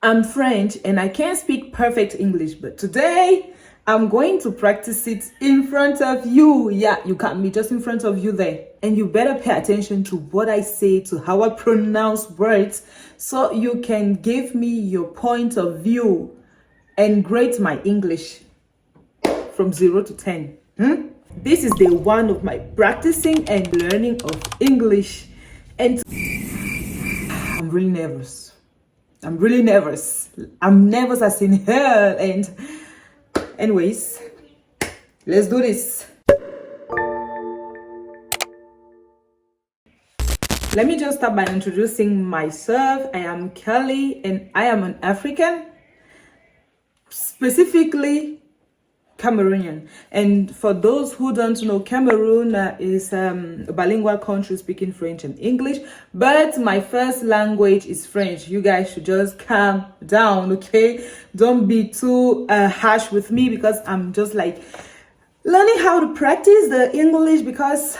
I'm French and I can't speak perfect English, but today I'm going to practice it in front of you. Yeah, you got me just in front of you there. And you better pay attention to what I say, to how I pronounce words, so you can give me your point of view and grade my English from 0 to 10. This is day 1 of my practicing and learning of English. And I'm really nervous. I'm nervous as in hell. And anyways, let's do this. Let me just start by introducing myself. I am Kelly and I am an African, specifically Cameroonian. And for those who don't know, Cameroon is a bilingual country speaking French and English, but my first language is French. You guys should just calm down, okay? Don't be too harsh with me, because I'm just like learning how to practice the English, because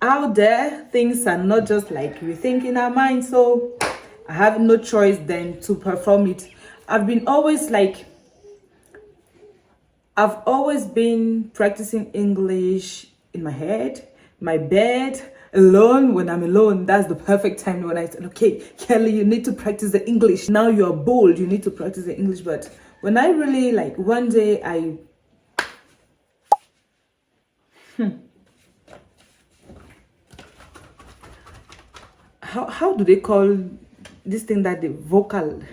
out there things are not just like we think in our mind, so I have no choice than to perform it. I've always been practicing English in my head, my bed, alone. When I'm alone, that's the perfect time when I said, okay, Kelly, you need to practice the English. Now you're bold, you need to practice the English. But when I really, like, one day how do they call this thing that the vocal?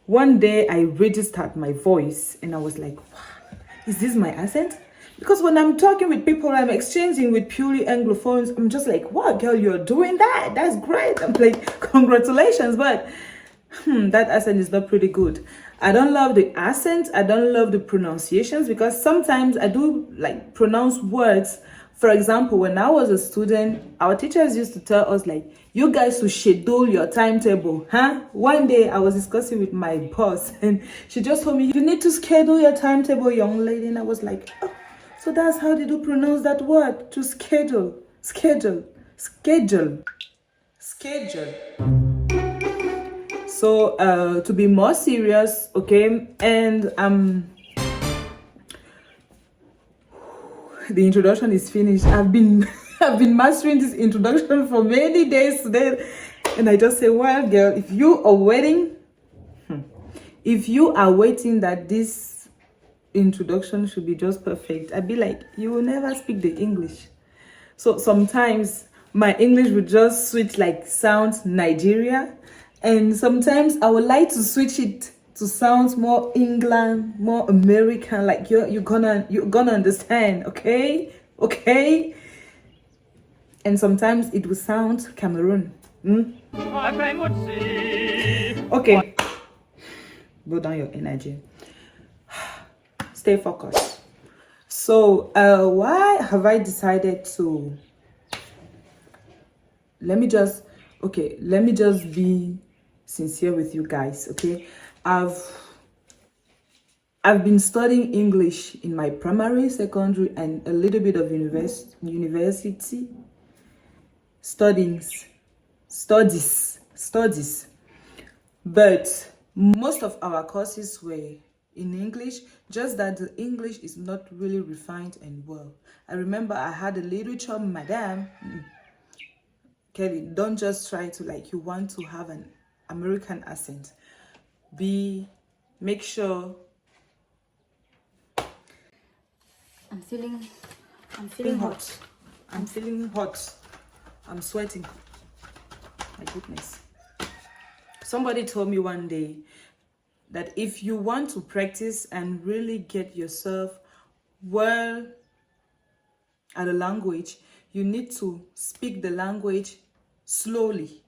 One day I registered my voice and I was like, wow, is this my accent? Because when I'm talking with people, I'm exchanging with purely Anglophones, I'm just like, wow, girl, you're doing that. That's great. I'm like, congratulations. But that accent is not pretty good. I don't love the accent. I don't love the pronunciations, because sometimes I do like pronounce words. For example, when I was a student, our teachers used to tell us, like, you guys should schedule your timetable, huh? One day I was discussing with my boss and she just told me, you need to schedule your timetable, young lady. And I was like, oh, so that's how they do pronounce that word, to schedule. So to be more serious, okay, and the introduction is finished. I've been mastering this introduction for many days today, and I just say, well, girl, if you are waiting that this introduction should be just perfect, I'd be like, you will never speak the English. So sometimes my English would just switch, like sound Nigeria, and sometimes I would like to switch it to sound more England, more American, like you're gonna understand, okay? And sometimes it will sound Cameroon. Okay, go down your energy, stay focused. So why have I decided to let me just be sincere with you guys, okay? I've been studying English in my primary, secondary, and a little bit of university studies. But most of our courses were in English, just that the English is not really refined and well. I remember I had a literature madam. Kelly, don't just try to, like, you want to have an American accent. Make sure. I'm feeling hot. I'm feeling hot. I'm sweating. My goodness. Somebody told me one day that if you want to practice and really get yourself well at a language, you need to speak the language slowly.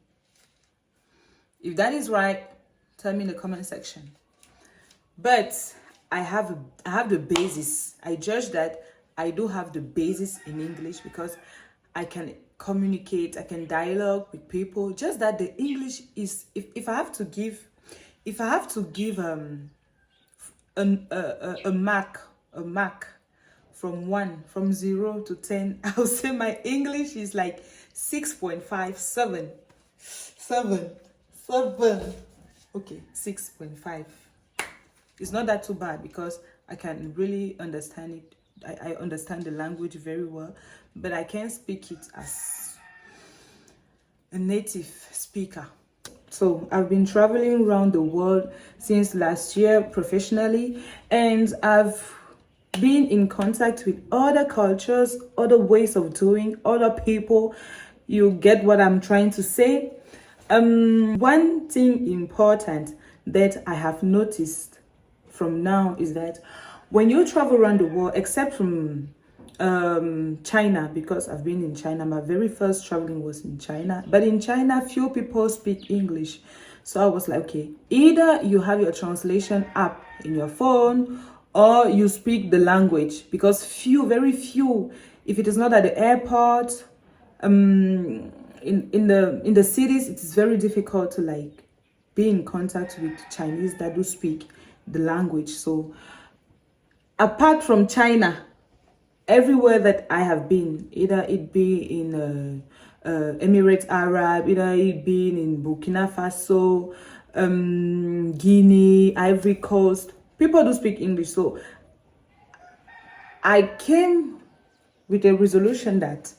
If that is right, tell me in the comment section. But I have the basis. I judge that I do have the basis in English, because I can communicate, I can dialogue with people. Just that the English is, if I have to give a mark from 0 to 10, I'll say my English is like 6.5, 7. 7. Okay, 6.5. It's not that too bad because I can really understand it. I understand the language very well, but I can't speak it as a native speaker. So I've been traveling around the world since last year professionally, and I've been in contact with other cultures, other ways of doing, other people. You get what I'm trying to say? One thing important that I have noticed from now is that when you travel around the world, except from China, because I've been in China, my very first traveling was in China, but in China few people speak English. So I was like, okay, either you have your translation app in your phone or you speak the language, because very few, if it is not at the airport, in the cities, it is very difficult to like be in contact with Chinese that do speak the language. So apart from China, everywhere that I have been, either it be in Emirates Arab, either it be in Burkina Faso, Guinea, Ivory Coast, people do speak English. So I came with a resolution that,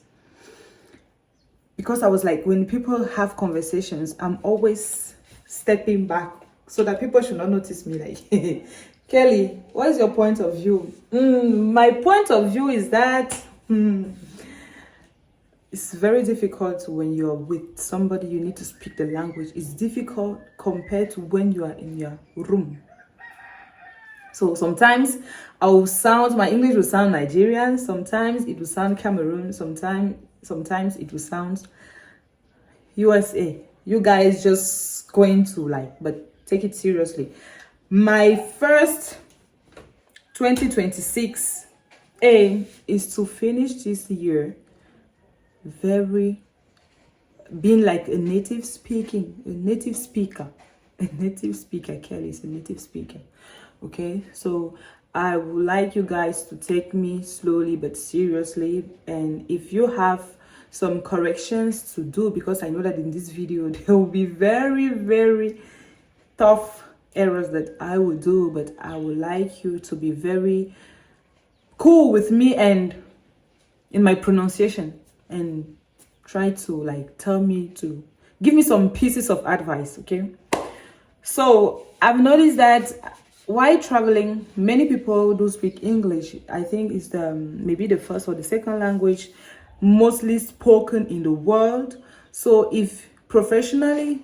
because I was like, when people have conversations, I'm always stepping back so that people should not notice me like, Kelly, what is your point of view? My point of view is that it's very difficult when you're with somebody, you need to speak the language. It's difficult compared to when you are in your room. So sometimes my English will sound Nigerian, sometimes it will sound Cameroon, sometimes it will sound USA. You guys just going to like, but take it seriously. My first 2026 aim is to finish this year being like a native speaker. Kelly is a native speaker. Okay, so I would like you guys to take me slowly but seriously, and if you have some corrections to do, because I know that in this video there will be very, very tough errors that I will do, but I would like you to be very cool with me and in my pronunciation, and try to like give me some pieces of advice. Okay, so I've noticed that while traveling, many people do speak English. I think it's maybe the first or the second language mostly spoken in the world. So if professionally,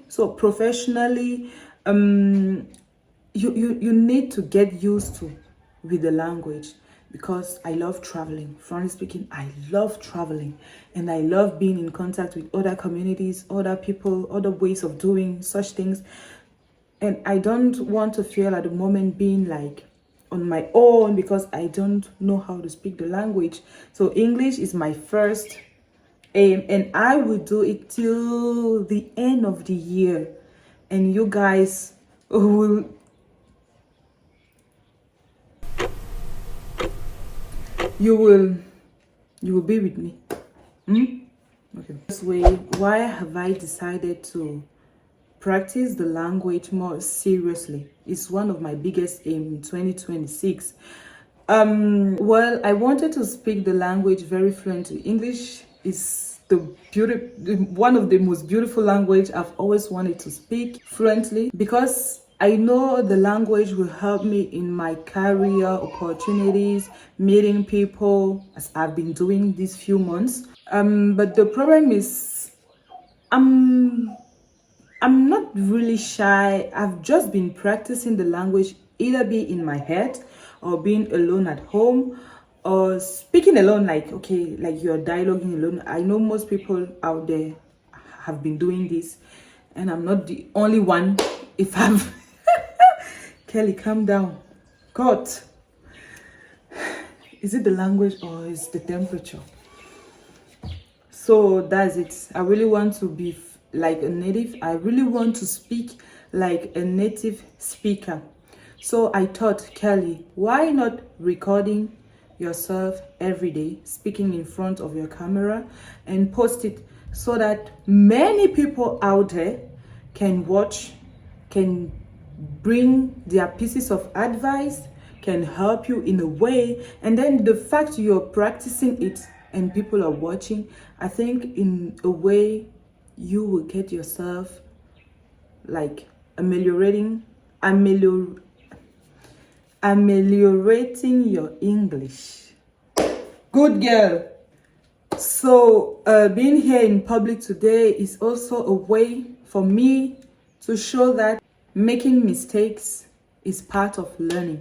you need to get used to with the language, because I love traveling. Frankly speaking, I love traveling, and I love being in contact with other communities, other people, other ways of doing such things. And I don't want to feel at the moment being like on my own because I don't know how to speak the language. So English is my first aim, and I will do it till the end of the year. And you guys will be with me. Okay. This way, why have I decided to practice the language more seriously? It's one of my biggest aims in 2026. Well, I wanted to speak the language very fluently. English is one of the most beautiful language I've always wanted to speak fluently, because I know the language will help me in my career opportunities, meeting people, as I've been doing these few months. But the problem is, I'm not really shy. I've just been practicing the language, either be in my head or being alone at home or speaking alone, like, okay, like you're dialoguing alone. I know most people out there have been doing this, and I'm not the only one. If I'm Kelly, calm down. God, is it the language or is the temperature? So that's it. I really want to be like a native. I really want to speak like a native speaker. So I thought, Kelly, why not recording yourself every day, speaking in front of your camera, and post it so that many people out there can watch, can bring their pieces of advice, can help you in a way, and then the fact you're practicing it and people are watching, I think in a way you will get yourself like ameliorating your English. Good girl. So being here in public today is also a way for me to show that making mistakes is part of learning.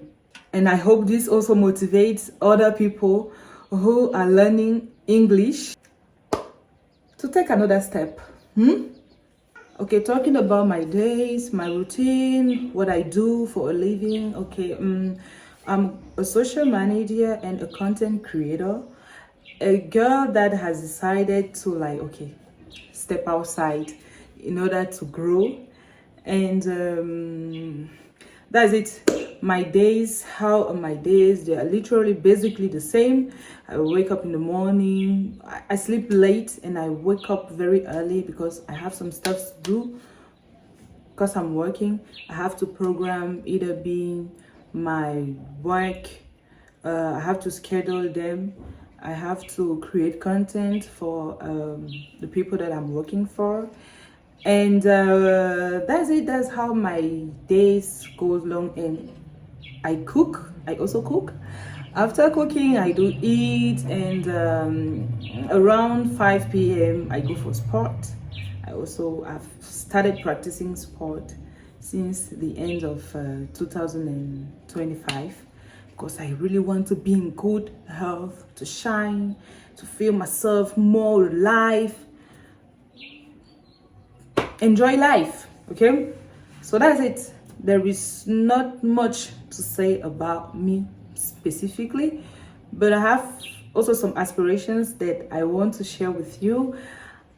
And I hope this also motivates other people who are learning English to take another step. Okay, talking about my days, my routine, what I do for a living. Okay, I'm a social manager and a content creator. A girl that has decided to step outside in order to grow. And that's it. My days, how are my days? They are literally basically the same. I wake up in the morning, I sleep late, and I wake up very early because I have some stuff to do. Because I'm working, I have to program either being my work, I have to schedule them, I have to create content for the people that I'm working for. And that's it. That's how my days go along. And I cook. I also cook. After cooking, I do eat, and around 5 p.m. I go for sport. I've started practicing sport since the end of 2025 because I really want to be in good health, to shine, to feel myself more alive, enjoy life. Okay, so that's it. There is not much to say about me specifically, but I have also some aspirations that I want to share with you.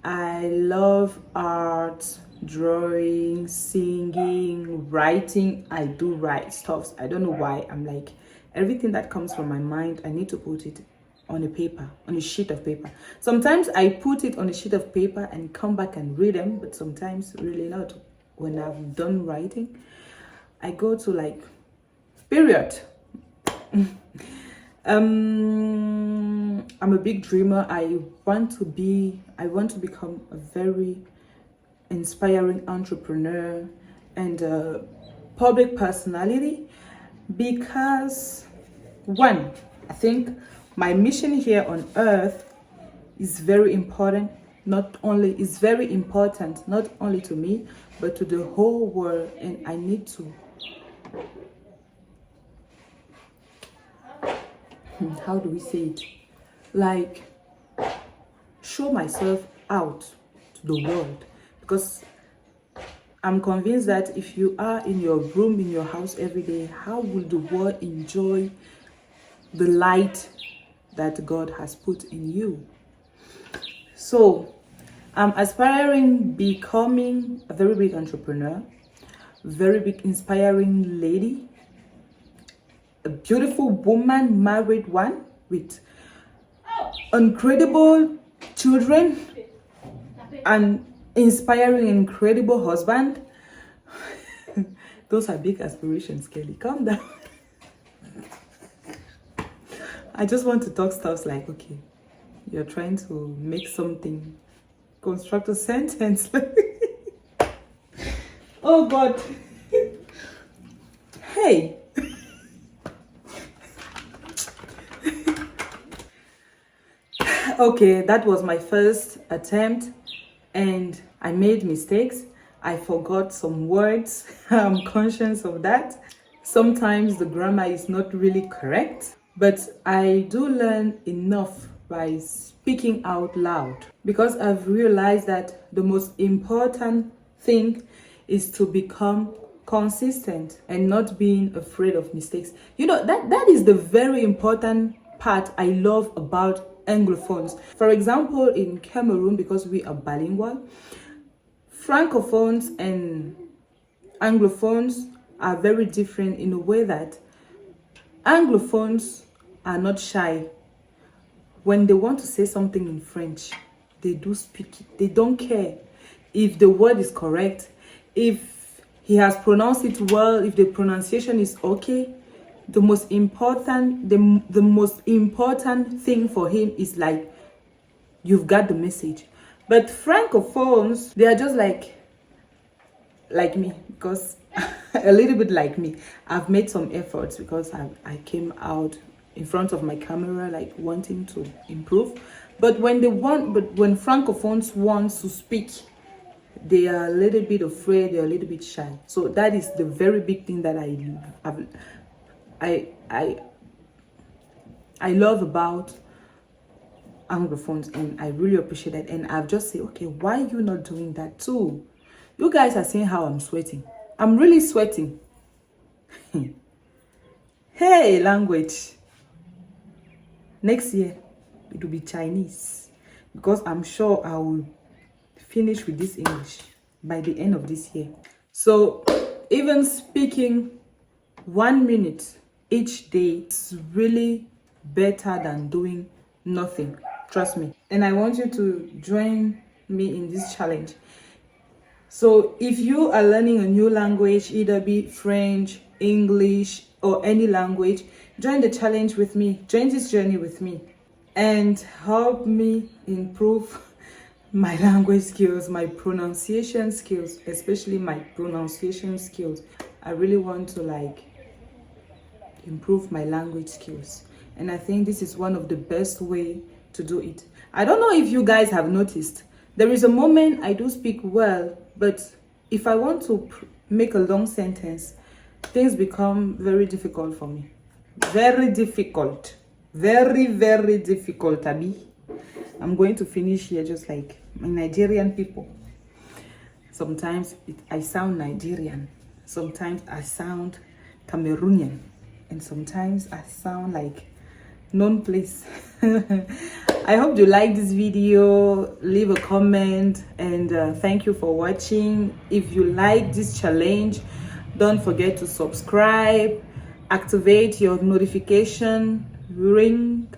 I love art, drawing, singing, writing. I do write stuff. I don't know why. I'm like, everything that comes from my mind, I need to put it on a paper, on a sheet of paper. Sometimes I put it on a sheet of paper and come back and read them, but sometimes really not. When I've done writing, I go to period. I'm a big dreamer. I want to become a very inspiring entrepreneur and a public personality because one, I think my mission here on earth is very important. Not only to me, but to the whole world, and I need to how do we say it, show myself out to the world, because I'm convinced that if you are in your room, in your house every day, how will the world enjoy the light that God has put in you? So I'm aspiring becoming a very big entrepreneur, very big inspiring lady, a beautiful woman, married one with incredible children, an inspiring, incredible husband. Those are big aspirations, Kelly. Calm down. I just want to talk stuff like, okay, you're trying to make something, construct a sentence. Oh God. Hey. Okay, that was my first attempt and I made mistakes. I forgot some words. I'm conscious of that. Sometimes the grammar is not really correct, but I do learn enough by speaking out loud, because I've realized that the most important thing is to become consistent and not being afraid of mistakes. You know, that is the very important part I love about Anglophones. For example, in Cameroon, because we are bilingual, Francophones and Anglophones are very different in a way that Anglophones are not shy. When they want to say something in French, they do speak it. They don't care if the word is correct, if he has pronounced it well, if the pronunciation is okay, the most important thing for him is like, you've got the message. But francophones, they are just like me, because a little bit like me. I've made some efforts because I came out in front of my camera like wanting to improve. But when francophones want to speak, they are a little bit afraid, they're a little bit shy. So that is the very big thing that I love about Anglophones, and I really appreciate that. And I've just said, okay, why are you not doing that too? You guys are seeing how I'm sweating. I'm really sweating. Hey, language. Next year, it will be Chinese, because I'm sure I will finish with this English by the end of this year. So even speaking 1 minute each day is really better than doing nothing. Trust me. And I want you to join me in this challenge. So if you are learning a new language, either be French, English, or any language, join the challenge with me. Join this journey with me and help me improve my language skills, my pronunciation skills, especially my pronunciation skills. I really want to improve my language skills. And I think this is one of the best way to do it. I don't know if you guys have noticed, there is a moment I do speak well, but if I want to make a long sentence, things become very difficult for me. Very difficult. Very, very difficult, Abi. I'm going to finish here just like my Nigerian people. Sometimes I sound Nigerian. Sometimes I sound Cameroonian. And sometimes I sound like non-place. I hope you like this video. Leave a comment, and thank you for watching. If you like this challenge, don't forget to subscribe, activate your notification ring,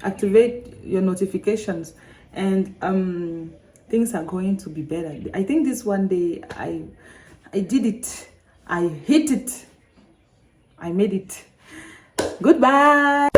activate your notifications, and things are going to be better. I think this one day I did it. I hit it. I made it. Goodbye.